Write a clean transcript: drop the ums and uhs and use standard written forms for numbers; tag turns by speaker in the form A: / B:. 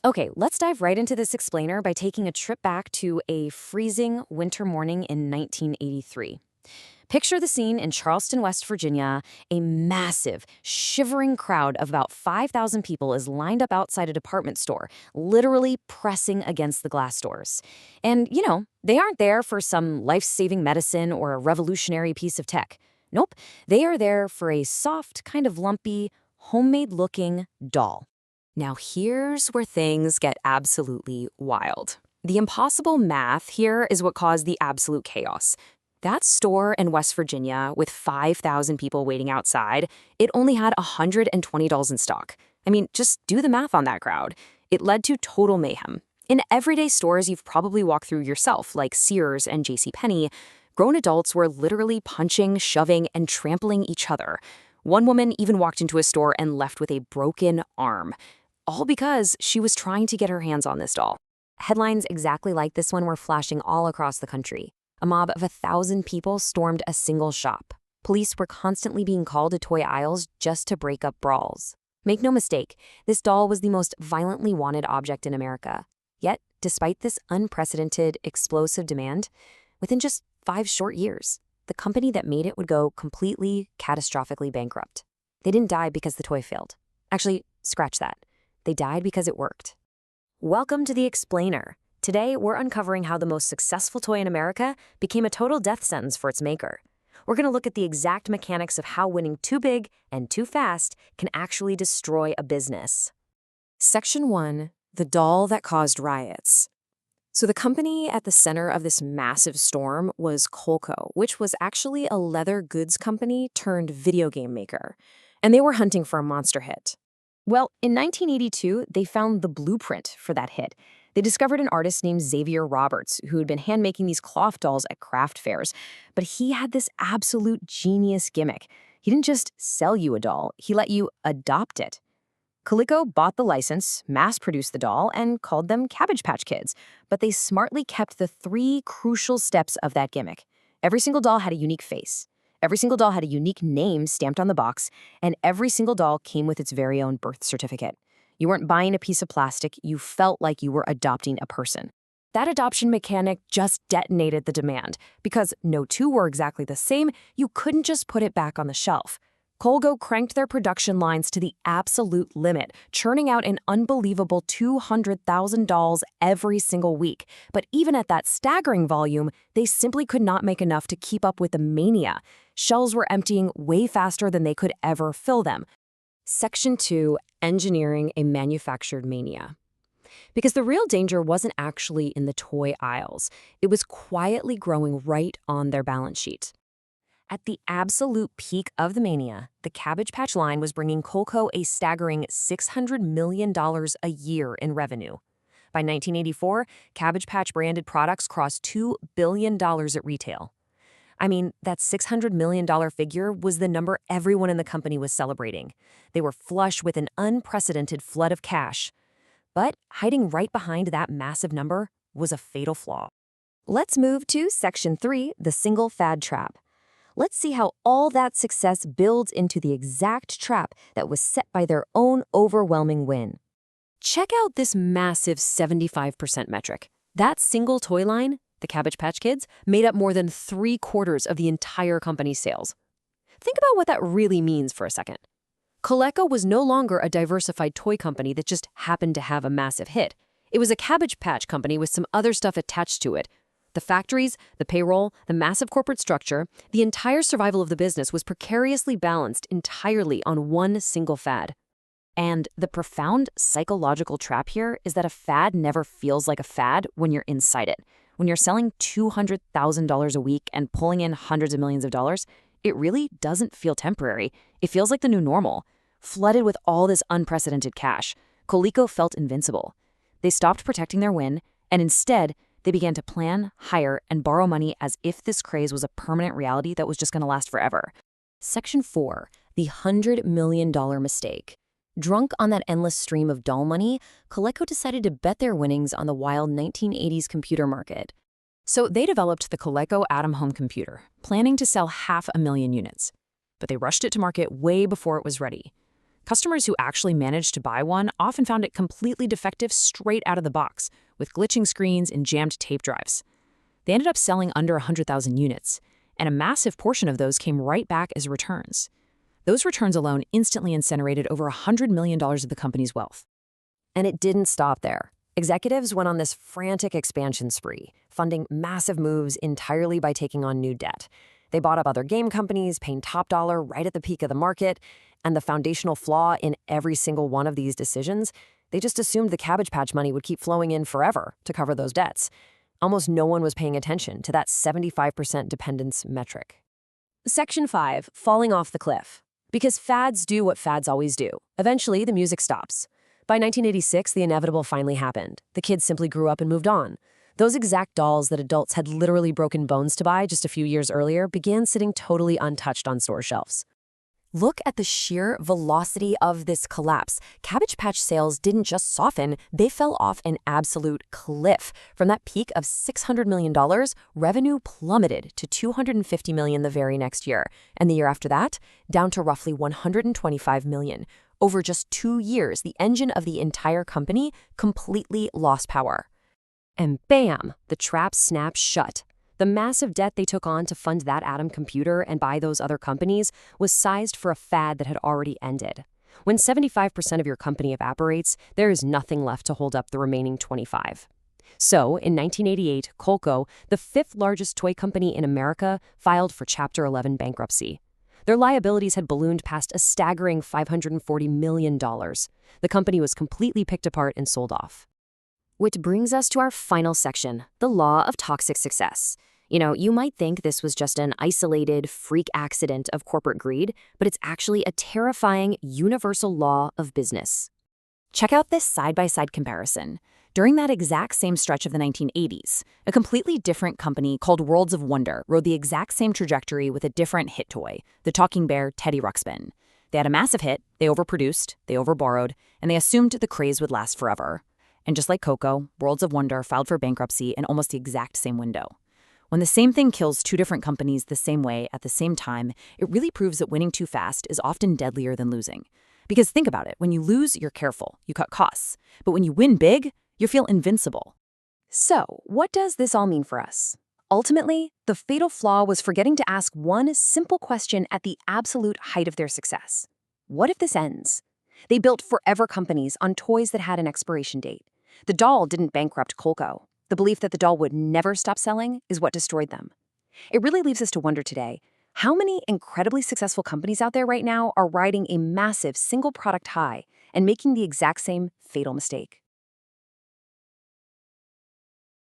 A: Okay, let's dive right into this explainer by taking a trip back to a freezing winter morning in 1983. Picture the scene in Charleston, West Virginia. A massive, shivering crowd of about 5,000 people is lined up outside a department store, literally pressing against the glass doors. And, they aren't there for some life-saving medicine or a revolutionary piece of tech. Nope, they are there for a soft, kind of lumpy, homemade-looking doll. Now here's where things get absolutely wild. The impossible math here is what caused the absolute chaos. That store in West Virginia, with 5,000 people waiting outside, it only had $120 in stock. I mean, just do the math on that crowd. It led to total mayhem. In everyday stores you've probably walked through yourself, like Sears and JCPenney, grown adults were literally punching, shoving, and trampling each other. One woman even walked into a store and left with a broken arm, all because she was trying to get her hands on this doll. Headlines exactly like this one were flashing all across the country. A mob of 1,000 people stormed a single shop. Police were constantly being called to toy aisles just to break up brawls. Make no mistake, this doll was the most violently wanted object in America. Yet, despite this unprecedented, explosive demand, within just 5 short years, the company that made it would go completely, catastrophically bankrupt. They didn't die because the toy failed. Actually, scratch that. They died because it worked. Welcome to The Explainer. Today, we're uncovering how the most successful toy in America became a total death sentence for its maker. We're going to look at the exact mechanics of how winning too big and too fast can actually destroy a business. Section 1. The doll that caused riots. So the company at the center of this massive storm was Coleco, which was actually a leather goods company turned video game maker. And they were hunting for a monster hit. Well, in 1982, they found the blueprint for that hit. They discovered an artist named Xavier Roberts who had been hand-making these cloth dolls at craft fairs. But he had this absolute genius gimmick. He didn't just sell you a doll, he let you adopt it. Coleco bought the license, mass-produced the doll, and called them Cabbage Patch Kids. But they smartly kept the 3 crucial steps of that gimmick. Every single doll had a unique face. Every single doll had a unique name stamped on the box, and every single doll came with its very own birth certificate. You weren't buying a piece of plastic, you felt like you were adopting a person. That adoption mechanic just detonated the demand, because no two were exactly the same, you couldn't just put it back on the shelf. Coleco cranked their production lines to the absolute limit, churning out an unbelievable 200,000 dolls every single week. But even at that staggering volume, they simply could not make enough to keep up with the mania. Shelves were emptying way faster than they could ever fill them. Section 2. Engineering a manufactured mania. Because the real danger wasn't actually in the toy aisles. It was quietly growing right on their balance sheet. At the absolute peak of the mania, the Cabbage Patch line was bringing Coleco a staggering $600 million a year in revenue. By 1984, Cabbage Patch branded products crossed $2 billion at retail. I mean, that $600 million figure was the number everyone in the company was celebrating. They were flush with an unprecedented flood of cash. But hiding right behind that massive number was a fatal flaw. Let's move to Section 3, the single fad trap. Let's see how all that success builds into the exact trap that was set by their own overwhelming win. Check out this massive 75% metric. That single toy line, the Cabbage Patch Kids, made up more than 3/4 of the entire company's sales. Think about what that really means for a second. Coleco was no longer a diversified toy company that just happened to have a massive hit. It was a Cabbage Patch company with some other stuff attached to it. The factories, the payroll, the massive corporate structure, the entire survival of the business was precariously balanced entirely on one single fad. And the profound psychological trap here is that a fad never feels like a fad when you're inside it. When you're selling $200,000 a week and pulling in hundreds of millions of dollars, it really doesn't feel temporary. It feels like the new normal. Flooded with all this unprecedented cash, Coleco felt invincible. They stopped protecting their win, and instead, they began to plan, hire, and borrow money as if this craze was a permanent reality that was just going to last forever. Section 4. The $100 million mistake. Drunk on that endless stream of doll money, Coleco decided to bet their winnings on the wild 1980s computer market. So they developed the Coleco Atom home computer, planning to sell 500,000 units. But they rushed it to market way before it was ready.
B: Customers who actually managed to buy one often found it completely defective straight out of the box, with glitching screens and jammed tape drives. They ended up selling under 100,000 units, and a massive portion of those came right back as returns. Those returns alone instantly incinerated over $100 million of the company's wealth.
A: And it didn't stop there. Executives went on this frantic expansion spree, funding massive moves entirely by taking on new debt. They bought up other game companies, paying top dollar right at the peak of the market, and the foundational flaw in every single one of these decisions, they just assumed the Cabbage Patch money would keep flowing in forever to cover those debts. Almost no one was paying attention to that 75% dependence metric. Section 5, falling off the cliff. Because fads do what fads always do. Eventually, the music stops. By 1986, the inevitable finally happened. The kids simply grew up and moved on. Those exact dolls that adults had literally broken bones to buy just a few years earlier began sitting totally untouched on store shelves. Look at the sheer velocity of this collapse. Cabbage Patch sales didn't just soften, they fell off an absolute cliff. From that peak of $600 million, revenue plummeted to $250 million the very next year. And the year after that, down to roughly $125 million. Over just 2 years, the engine of the entire company completely lost power. And bam, the trap snapped shut. The massive debt they took on to fund that Atom computer and buy those other companies was sized for a fad that had already ended. When 75% of your company evaporates, there is nothing left to hold up the remaining 25. So, in 1988, Coleco, the 5th largest toy company in America, filed for Chapter 11 bankruptcy. Their liabilities had ballooned past a staggering $540 million. The company was completely picked apart and sold off. Which brings us to our final section, the law of toxic success. You might think this was just an isolated, freak accident of corporate greed, but it's actually a terrifying, universal law of business.
B: Check out this side-by-side comparison. During that exact same stretch of the 1980s, a completely different company called Worlds of Wonder rode the exact same trajectory with a different hit toy, the talking bear Teddy Ruxpin. They had a massive hit, they overproduced, they overborrowed, and they assumed the craze would last forever. And just like Coco, Worlds of Wonder filed for bankruptcy in almost the exact same window. When the same thing kills 2 different companies the same way at the same time, it really proves that winning too fast is often deadlier than losing. Because think about it, when you lose, you're careful, you cut costs. But when you win big, you feel invincible.
A: So, what does this all mean for us? Ultimately, the fatal flaw was forgetting to ask one simple question at the absolute height of their success. What if this ends? They built forever companies on toys that had an expiration date. The doll didn't bankrupt Coleco. The belief that the doll would never stop selling is what destroyed them. It really leaves us to wonder today, how many incredibly successful companies out there right now are riding a massive single product high and making the exact same fatal mistake?